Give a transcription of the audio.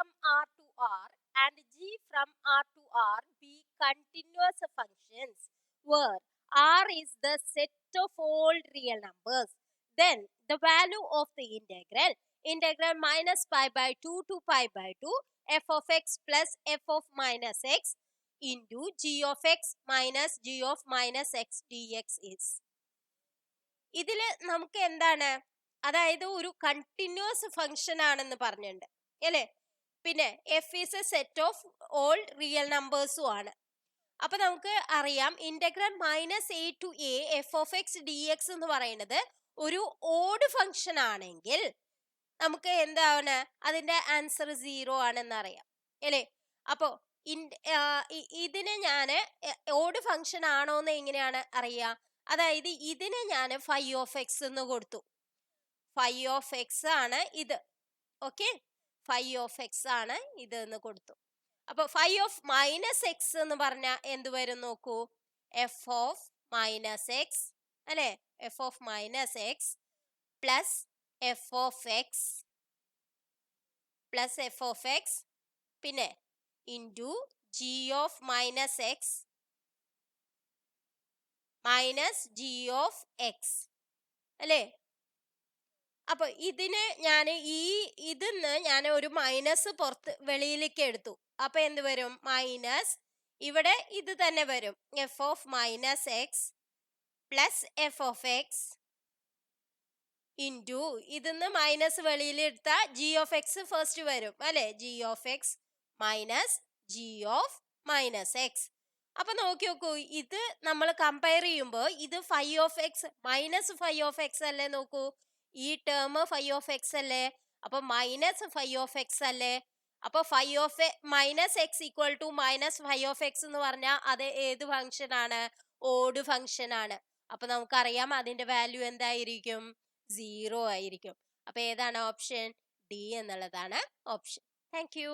from R to R and G from R to R be continuous functions where R is the set of all real numbers, then the value of the integral minus pi by 2 to pi by 2 f of x plus f of minus x into g of x minus g of minus x dx is. ഇതില് നമുക്ക് എന്താണ്, അതായത് ഒരു continuous function ആണെന്ന് പറഞ്ഞിട്ടുണ്ട് അല്ലേ. പിന്നെ f is a set of all real നമ്പേഴ്സും ആണ്. അപ്പൊ നമുക്ക് അറിയാം integral minus a to a f of x d x എന്ന് പറയുന്നത് ഒരു ഓഡ് ഫംഗ്ഷൻ ആണെങ്കിൽ നമുക്ക് എന്താണ് അതിന്റെ ആൻസർ 0 ആണെന്ന് അറിയാം അല്ലേ. അപ്പോ ഇതിനെ ഞാൻ ഓഡ് ഫംഗ്ഷൻ ആണോന്ന് എങ്ങനെയാണ് അറിയാം, അതായത് ഇതിനെ ഞാൻ ഫൈ ഓഫ് എക്സ് എന്ന് കൊടുത്തു. ഫൈ ഓഫ് എക്സ് ആണ് ഇത്, ഓക്കെ, ഫൈ ഓഫ് എക്സ് ആണ് ഇത് എന്ന് കൊടുത്തു. അപ്പൊ ഫൈ ഓഫ് മൈനസ് എക്സ് എന്ന് പറഞ്ഞാൽ എന്ത് വരും നോക്കൂ, എഫ് ഓഫ് മൈനസ് എക്സ് അല്ലെ, f of minus x plus f of x plus f of x പിന്നെ into g of minus x minus g of x അല്ലേ. അപ്പൊ ഇതിന് ഞാൻ ഇതിന്ന് ഞാൻ ഒരു മൈനസ് പുറത്ത് വെളിയിലേക്ക് എടുത്തു. അപ്പൊ എന്ത് വരും, മൈനസ് ഇവിടെ ഇത് തന്നെ വരും, F of minus x plus f of X into ഇതിന്ന് മൈനസ് വെളിയിൽ എടുത്താൽ ജി ഓഫ് എക്സ് ഫസ്റ്റ് വരും അല്ലെ, G of X minus g of minus X. അപ്പൊ നോക്കി നോക്കൂ, ഇത് നമ്മൾ കമ്പയർ ചെയ്യുമ്പോൾ ഇത് phi of X minus phi of x അല്ലേ, നോക്കൂ ഈ ടേം ഫൈ ഓഫ് എക്സ് അല്ലേ, അപ്പൊ മൈനസ് ഫൈ ഓഫ് എക്സ് അല്ലേ. അപ്പൊ phi of minus x equal to minus phi of x എന്ന് പറഞ്ഞാൽ അത് ഏത് ഫംഗ്ഷൻ ആണ്, ഓഡ് ഫംഗ്ഷൻ ആണ്. അപ്പൊ നമുക്കറിയാം അതിന്റെ വാല്യൂ എന്തായിരിക്കും, 0 ആയിരിക്കും. അപ്പൊ ഏതാണ് ഓപ്ഷൻ, ഡി എന്നുള്ളതാണ് ഓപ്ഷൻ. Thank you.